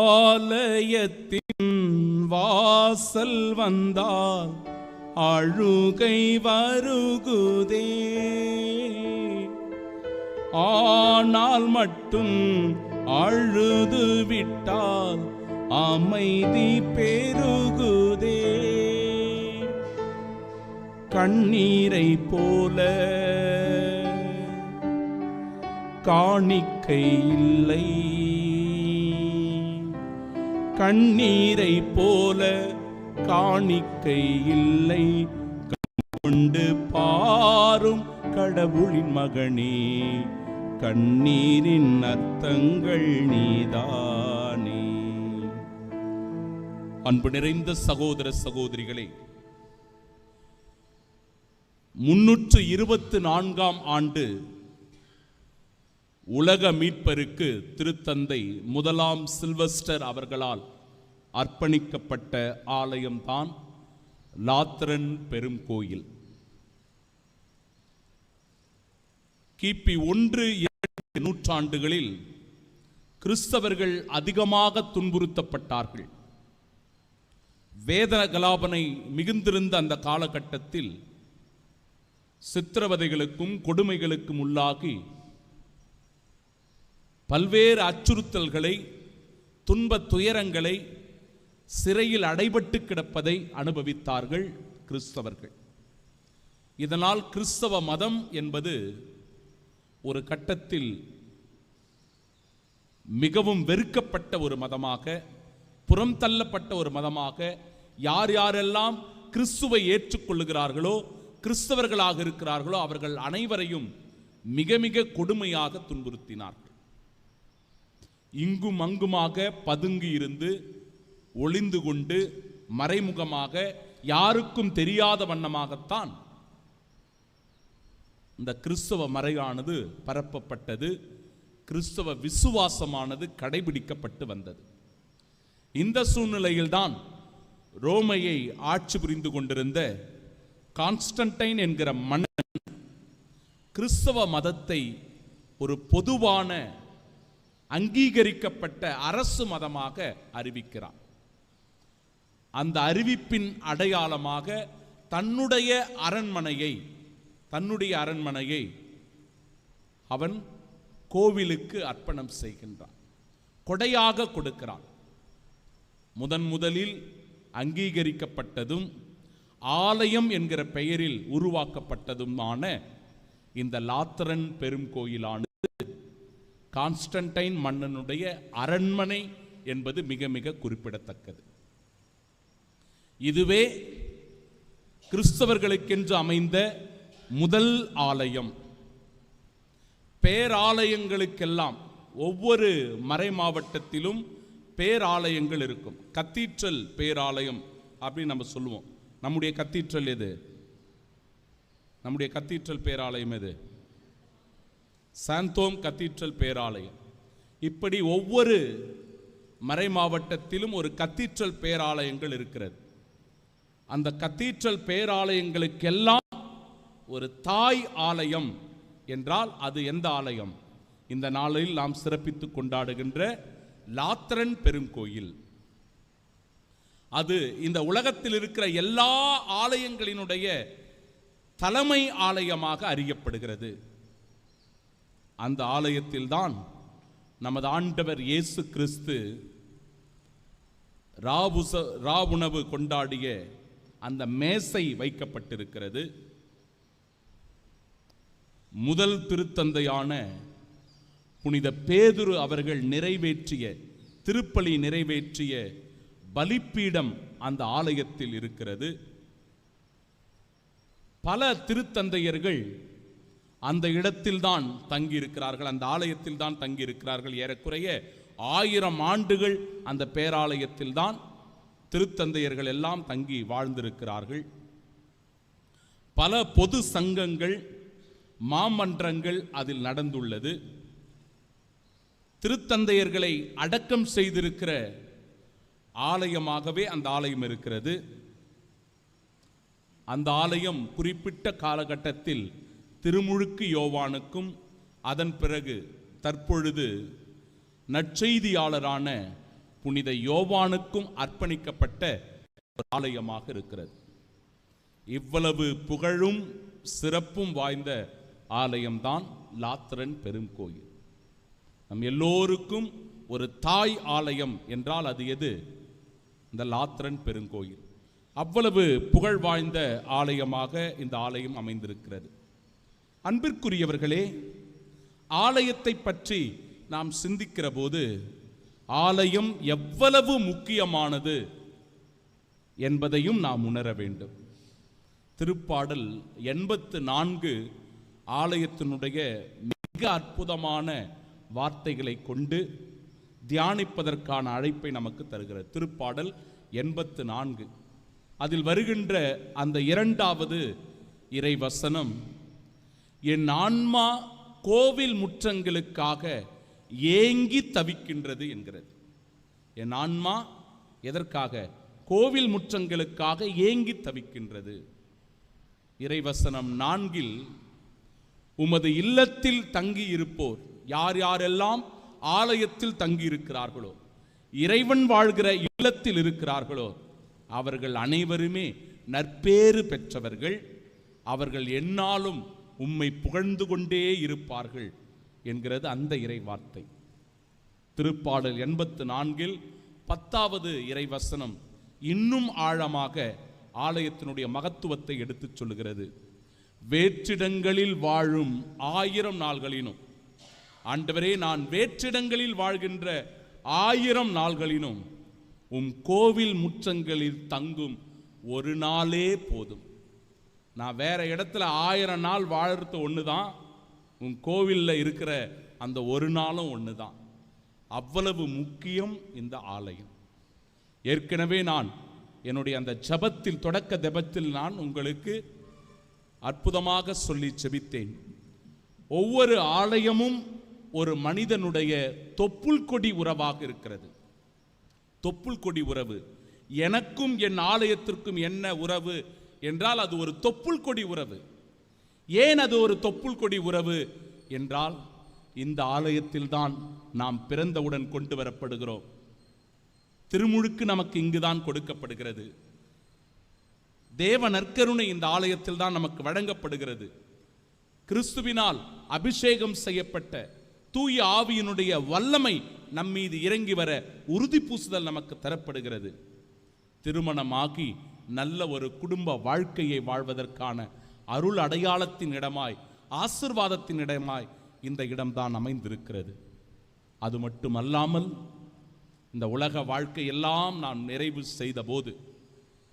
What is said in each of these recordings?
ஆலயத்தின் வாசல் வந்தால் அழுகை வருகுதே, ஆனால் மட்டும் அழுது விட்டால் அமைதி பெருகுதே. கண்ணீரை போல காணிக்கை இல்லை, கண்ணீரை போல காணிக்கை இல்லை. கொண்டு பாரும் கடவுளின் மகனே, கண்ணீரின் அர்த்தங்கள் நீதானே. அன்பு நிறைந்த சகோதர சகோதரிகளே, 324ஆம் ஆண்டு உலக மீட்பருக்கு திருத்தந்தை முதலாம் சில்வஸ்டர் அவர்களால் அர்ப்பணிக்கப்பட்ட ஆலயம்தான் லாத்திரன் பெரும் கோயில். கிபி 1-2 நூற்றாண்டுகளில் கிறிஸ்தவர்கள் அதிகமாக துன்புறுத்தப்பட்டார்கள். வேதன கலாபனை மிகுந்திருந்த அந்த காலகட்டத்தில் சித்திரவதைகளுக்கும் கொடுமைகளுக்கும் உள்ளாகி பல்வேறு அச்சுறுத்தல்களை, துன்ப துயரங்களை, சிறையில் அடைபட்டு கிடப்பதை அனுபவித்தார்கள் கிறிஸ்தவர்கள். இதனால் கிறிஸ்தவ மதம் என்பது ஒரு கட்டத்தில் மிகவும் வெறுக்கப்பட்ட ஒரு மதமாக, புறம் தள்ளப்பட்ட ஒரு மதமாக, யார் யாரெல்லாம் கிறிஸ்துவை ஏற்றுக்கொள்ளுகிறார்களோ, கிறிஸ்தவர்களாக இருக்கிறார்களோ அவர்கள் அனைவரையும் மிக மிக கொடுமையாக துன்புறுத்தினார்கள். இங்கும் அங்குமாக பதுங்கி இருந்து, ஒளிந்து கொண்டு, மறைமுகமாக, யாருக்கும் தெரியாத வண்ணமாகத்தான் இந்த கிறிஸ்தவ மறையானது பரப்பப்பட்டது. கிறிஸ்தவ விசுவாசமானது கடைபிடிக்கப்பட்டு வந்தது. இந்த சூழ்நிலையில்தான் ரோமையை ஆட்சி புரிந்து கொண்டிருந்த கான்ஸ்டன்டைன் என்கிற மன்னன் கிறிஸ்தவ மதத்தை ஒரு பொதுவான அங்கீகரிக்கப்பட்ட அரசு மதமாக அறிவிக்கிறான். அந்த அறிவிப்பின் அடையாளமாக தன்னுடைய அரண்மனையை அவன் கோவிலுக்கு அர்ப்பணம் செய்கின்றான், கொடையாக கொடுக்கிறான். முதலில் அங்கீகரிக்கப்பட்டதும் ஆலயம் என்கிற பெயரில் உருவாக்கப்பட்டதுமான இந்த லாத்திரன் பெரும் கோயிலானது கான்ஸ்டன்டைன் மன்னனுடைய அரண்மனை என்பது மிக மிக குறிப்பிடத்தக்கது. இதுவே கிறிஸ்தவர்களுக்கென்று அமைந்த முதல் ஆலயம். பேராலயங்களுக்கெல்லாம் ஒவ்வொரு மறை மாவட்டத்திலும் பேராலயங்கள் இருக்கும். கத்தீட்ரல் பேராலயம் அப்படின்னு நம்ம சொல்லுவோம். நம்முடைய கத்தீட்ரல் எது? நம்முடைய கத்தீட்ரல் பேராலயம் எது? சாந்தோம் கத்தீட்ரல் பேராலயம். இப்படி ஒவ்வொரு மறை மாவட்டத்திலும் ஒரு கத்தீட்ரல் பேராலயங்கள் இருக்கிறது. அந்த கத்தீட்ரல் பேராலயங்களுக்கெல்லாம் ஒரு தாய் ஆலயம் என்றால் அது எந்த ஆலயம்? இந்த நாளில் நாம் சிறப்பித்து கொண்டாடுகின்ற லாத்திரன் பெருங்கோயில். அது இந்த உலகத்தில் இருக்கிற எல்லா ஆலயங்களினுடைய தலைமை ஆலயமாக அறியப்படுகிறது. அந்த ஆலயத்தில்தான் நமது ஆண்டவர் இயேசு கிறிஸ்து ராவுணவு கொண்டாடிய அந்த மேசை வைக்கப்பட்டிருக்கிறது. முதல் திருத்தந்தையான புனித பேதுரு அவர்கள் திருப்பலி நிறைவேற்றிய பலிப்பீடம் அந்த ஆலயத்தில் இருக்கிறது. பல திருத்தந்தையர்கள் அந்த இடத்தில்தான் தங்கியிருக்கிறார்கள், அந்த ஆலயத்தில் தான் தங்கியிருக்கிறார்கள். ஏறக்குறைய 1000 ஆண்டுகள் அந்த பேராலயத்தில் தான் திருத்தந்தையர்கள் எல்லாம் தங்கி வாழ்ந்திருக்கிறார்கள். பல பொது சங்கங்கள், மாமன்றங்கள் அதில் நடந்துள்ளது. திருத்தந்தையர்களை அடக்கம் செய்திருக்கிற ஆலயமாகவே அந்த ஆலயம் இருக்கிறது. அந்த ஆலயம் குறிப்பிட்ட காலகட்டத்தில் திருமுழுக்கு யோவானுக்கும் அதன் பிறகு தற்பொழுது நற்செய்தியாளரான புனித யோவானுக்கும் அர்ப்பணிக்கப்பட்ட ஒரு ஆலயமாக இருக்கிறது. இவ்வளவு புகழும் சிறப்பும் வாய்ந்த ஆலயம்தான் லாத்திரன் பெருங்கோயில். நம் எல்லோருக்கும் ஒரு தாய் ஆலயம் என்றால் அது எது? இந்த லாத்திரன் பெருங்கோயில். அவ்வளவு புகழ் வாய்ந்த ஆலயமாக இந்த ஆலயம் அமைந்திருக்கிறது. அன்பிற்குரியவர்களே, ஆலயத்தை பற்றி நாம் சிந்திக்கிற போது ஆலயம் எவ்வளவு முக்கியமானது என்பதையும் நாம் உணர வேண்டும். திருப்பாடல் 84 ஆலயத்தினுடைய மிக அற்புதமான வார்த்தைகளை கொண்டு தியானிப்பதற்கான அழைப்பை நமக்கு தருகிறது. திருப்பாடல் 84 அதில் வருகின்ற அந்த 2வது இறைவசனம், என் ஆன்மா கோவில் முற்றங்களுக்காக ஏங்கி தவிக்கின்றது என்கிறது. என் ஆன்மா எதற்காக? கோவில் முற்றங்களுக்காக ஏங்கி தவிக்கின்றது. இறைவசனம் 4 உமது இல்லத்தில் தங்கி இருப்போர், யார் யாரெல்லாம் ஆலயத்தில் தங்கி இருக்கிறார்களோ, இறைவன் வாழ்கிற இல்லத்தில் இருக்கிறார்களோ, அவர்கள் அனைவருமே நற்பேறு பெற்றவர்கள், அவர்கள் எந்நாளும் உம்மை புகழ்ந்து கொண்டே இருப்பார்கள் என்கிறது அந்த இறை வார்த்தை. திருப்பாடல் 84 10வது இறைவசனம் இன்னும் ஆழமாக ஆலயத்தினுடைய மகத்துவத்தை எடுத்துச் சொல்லுகிறது. வேற்றிடங்களில் வாழும் 1000 நாள்களினும், ஆண்டவரே, நான் வேற்றிடங்களில் வாழ்கின்ற 1000 நாள்களினும் உம் கோவில் முற்றங்களில் தங்கும் ஒரு நாளே போதும். நான் வேற இடத்துல 1000 நாள் வாழறது ஒன்று தான், உன் கோவிலில் இருக்கிற அந்த ஒரு நாளும் ஒன்று தான். அவ்வளவு முக்கியம் இந்த ஆலயம். ஏற்கனவே நான் என்னுடைய அந்த ஜபத்தில், தொடக்க ஜபத்தில் நான் உங்களுக்கு அற்புதமாக சொல்லி ஜெபித்தேன். ஒவ்வொரு ஆலயமும் ஒரு மனிதனுடைய தொப்புள் கொடி உறவாக இருக்கிறது. தொப்புள் கொடி உறவு. எனக்கும் என் ஆலயத்திற்கும் என்ன உறவு என்றால் அது ஒரு தொப்புள் கொடி உறவு. ஏன் அது ஒரு தொப்புள் கொடி உறவு என்றால், இந்த ஆலயத்தில் தான் நாம் பிறந்தவுடன் கொண்டு வரப்படுகிறோம். திருமுழுக்கு நமக்கு இங்குதான் கொடுக்கப்படுகிறது. தேவ நற்கருணை இந்த ஆலயத்தில் தான் நமக்கு வழங்கப்படுகிறது. கிறிஸ்துவினால் அபிஷேகம் செய்யப்பட்ட தூய ஆவியினுடைய வல்லமை நம்மீது இறங்கி வர உறுதி பூசுதல் நமக்கு தரப்படுகிறது. திருமணமாகி நல்ல ஒரு குடும்ப வாழ்க்கையை வாழ்வதற்கான அருள் அடையாளத்தின் இடமாய், ஆசீர்வாதத்தின் இடமாய் இந்த இடம்தான் அமைந்திருக்கிறது. அது மட்டுமல்லாமல், இந்த உலக வாழ்க்கையெல்லாம் நாம் நிறைவு செய்த போது,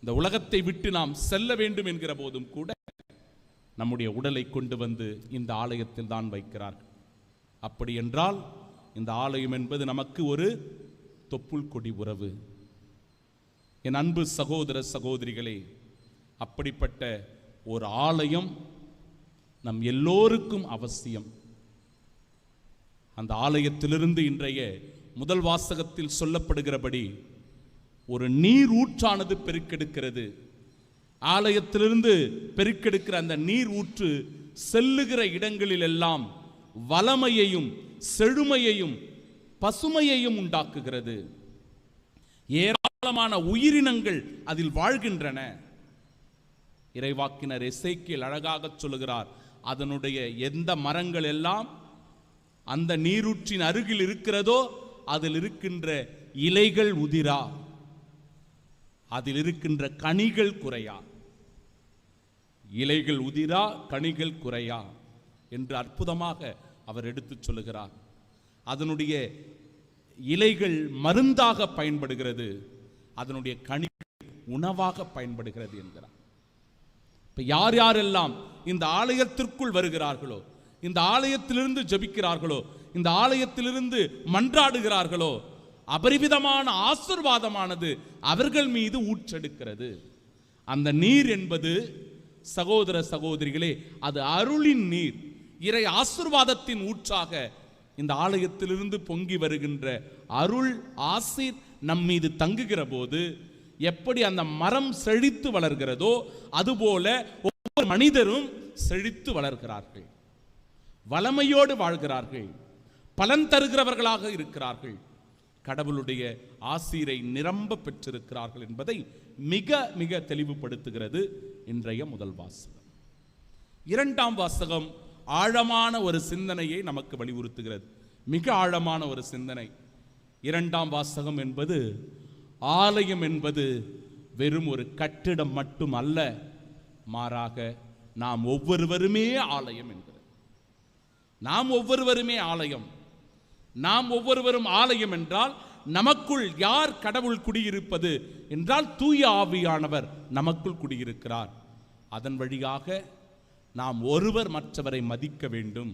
இந்த உலகத்தை விட்டு நாம் செல்ல வேண்டும் என்கிற போதும் கூட நம்முடைய உடலை கொண்டு வந்து இந்த ஆலயத்தில் தான் வைக்கிறார்கள். அப்படி என்றால் இந்த ஆலயம் என்பது நமக்கு ஒரு தொப்புள் கொடி உறவு. என் அன்பு சகோதர சகோதரிகளே, அப்படிப்பட்ட ஒரு ஆலயம் நம் எல்லோருக்கும் அவசியம். அந்த ஆலயத்திலிருந்து இன்றைய முதல் வாசகத்தில் சொல்லப்படுகிறபடி ஒரு நீர் ஊற்றானது பெருக்கெடுக்கிறது. ஆலயத்திலிருந்து பெருக்கெடுக்கிற அந்த நீர் ஊற்று செல்லுகிற இடங்களில் எல்லாம் வளமையையும் செழுமையையும் பசுமையையும் உண்டாக்குகிறது. ஏராளமான உயிரினங்கள் அதில் வாழ்கின்றன. இறைவாக்கினர் எசேக்கியேல் அழகாக சொல்லுகிறார், அதனுடைய எந்த மரங்கள் எல்லாம் அந்த நீரூற்றின் அருகில் இருக்கிறதோ அதில் இருக்கின்ற இலைகள் உதிரா, அதில் இருக்கின்ற கனிகள் குறையா. இலைகள் உதிரா, கனிகள் குறையா என்று அற்புதமாக அவர் எடுத்துச் சொல்லுகிறார். அதனுடைய இலைகள் மருந்தாக பயன்படுகிறது, அதனுடைய கனிகள் உணவாக பயன்படுகிறது என்கிறார். இப்ப யார் யாரெல்லாம் இந்த ஆலயத்திற்குள் வருகிறார்களோ, இந்த ஆலயத்திலிருந்து ஜெபிக்கிறார்களோ, இந்த ஆலயத்திலிருந்து மன்றாடுகிறார்களோ, அபரிவிதமான ஆசீர்வாதமானது அவர்கள் மீது ஊற்றெடுக்கிறது. அந்த நீர் என்பது சகோதர சகோதரிகளே, அது அருளின் நீர், இறை ஆசீர்வாதத்தின் ஊற்றாக இந்த ஆலயத்திலிருந்து பொங்கி வருகின்ற அருள் ஆசீர் நம் மீது தங்குகிற போது எப்படி அந்த மரம் செழித்து வளர்கிறதோ அதுபோல ஒவ்வொரு மனிதரும் செழித்து வளர்கிறார்கள், வளமையோடு வாழ்கிறார்கள், பலன் தருகிறவர்களாக இருக்கிறார்கள். கடவுளுடைய ஆசீரை நிரம்ப பெற்றிருக்கிறார்கள் என்பதை மிக மிக தெளிவுபடுத்துகிறது இன்றைய முதல் வாசகம். இரண்டாம் வாசகம் ஆழமான ஒரு சிந்தனையை நமக்கு வலியுறுத்துகிறது. மிக ஆழமான ஒரு சிந்தனை. இரண்டாம் வாசகம் என்பது ஆலயம் என்பது வெறும் ஒரு கட்டிடம் மட்டும் அல்ல, மாறாக நாம் ஒவ்வொருவருமே ஆலயம் என்கிறது. நாம் ஒவ்வொருவருமே ஆலயம். நாம் ஒவ்வொருவரும் ஆலயம் என்றால் நமக்குள் யார் கடவுள் குடியிருப்பது என்றால் தூய ஆவியானவர் நமக்குள் குடியிருக்கிறார். அதன் வழியாக நாம் ஒருவர் மற்றவரை மதிக்க வேண்டும்,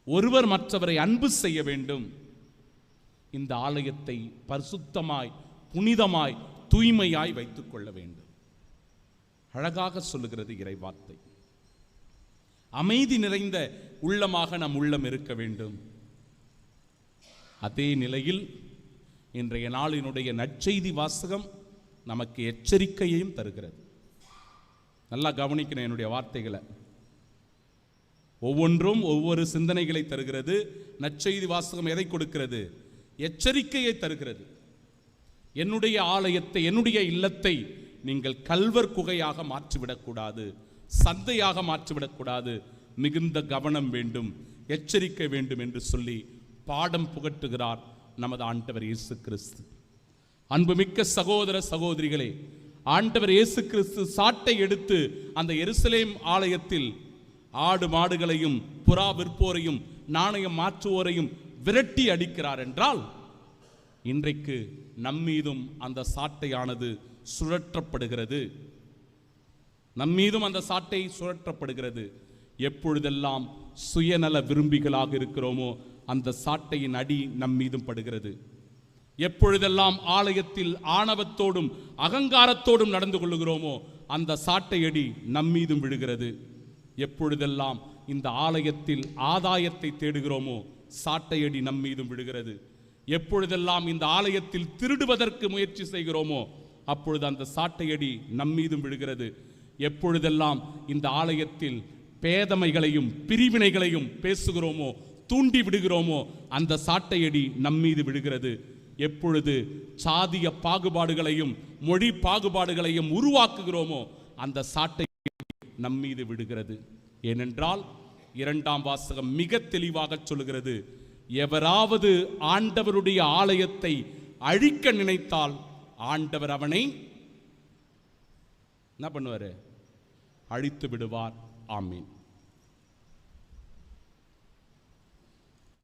ஒருவர் மற்றவரை அன்பு செய்ய வேண்டும். இந்த ஆலயத்தை பரிசுத்தமாய், புனிதமாய், தூய்மையாய் வைத்துக் கொள்ள வேண்டும். அழகாக சொல்லுகிறது இறைவார்த்தை. அமைதி நிறைந்த உள்ளமாக நம் உள்ளம் இருக்க வேண்டும். அதே நிலையில் இன்றைய நாளினுடைய நற்செய்தி வாசகம் நமக்கு எச்சரிக்கையையும் தருகிறது. நல்லா கவனிக்கணும் என்னுடைய வார்த்தைகளை. ஒவ்வொன்றும் ஒவ்வொரு சிந்தனைகளை தருகிறது. நற்செய்தி வாசகம் எதை கொடுக்கிறது? எச்சரிக்கையை தருகிறது. என்னுடைய ஆலயத்தை, என்னுடைய இல்லத்தை நீங்கள் கல்வர் குகையாக மாற்றிவிடக்கூடாது, சந்தையாக மாற்றிவிடக்கூடாது, மிகுந்த கவனம் வேண்டும், எச்சரிக்கை வேண்டும் என்று சொல்லி பாடம் புகட்டுகிறார் நமது ஆண்டவர் இயேசு கிறிஸ்து. அன்புமிக்க சகோதர சகோதரிகளே, ஆண்டவர் இயேசு கிறிஸ்து சாட்டை எடுத்து அந்த எருசலேம் ஆலயத்தில் ஆடு மாடுகளையும் புறா விற்போரையும் நாணயம் மாற்றுவோரையும் விரட்டி அடிக்கிறார் என்றால், இன்றைக்கு நம்மீதும் அந்த சாட்டையானது சுழற்றப்படுகிறது. நம்மீதும் அந்த சாட்டை சுழற்றப்படுகிறது. எப்பொழுதெல்லாம் சுயநல விரும்பிகளாக இருக்கிறோமோ அந்த சாட்டையின் அடி நம்மீதும் படுகிறது. எப்பொழுதெல்லாம் ஆலயத்தில் ஆணவத்தோடும் அகங்காரத்தோடும் நடந்து கொள்ளுகிறோமோ அந்த சாட்டையடி நம்மீதும் விழுகிறது. எப்பொழுதெல்லாம் இந்த ஆலயத்தில் ஆதாயத்தை தேடுகிறோமோ சாட்டையடி நம்மீதும் விழுகிறது. எப்பொழுதெல்லாம் இந்த ஆலயத்தில் திருடுவதற்கு முயற்சி செய்கிறோமோ அப்பொழுது அந்த சாட்டையடி நம்மீதும் விழுகிறது. எப்பொழுதெல்லாம் இந்த ஆலயத்தில் பேதமைகளையும் பிரிவினைகளையும் பேசுகிறோமோ, தூண்டி விடுகிறோமோ அந்த சாட்டையடி நம்மீது விழுகிறது. எப்பொழுது சாதிய பாகுபாடுகளையும் மொழி பாகுபாடுகளையும் உருவாக்குகிறோமோ அந்த சாட்டை நம்மீது விடுகிறது. ஏனென்றால் இரண்டாம் வாசகம் மிக தெளிவாக சொல்லுகிறது, எவராவது ஆண்டவருடைய ஆலயத்தை அழிக்க நினைத்தால் ஆண்டவர் அவனை என்ன பண்ணுவாரு? அழித்து விடுவார். ஆமீன்.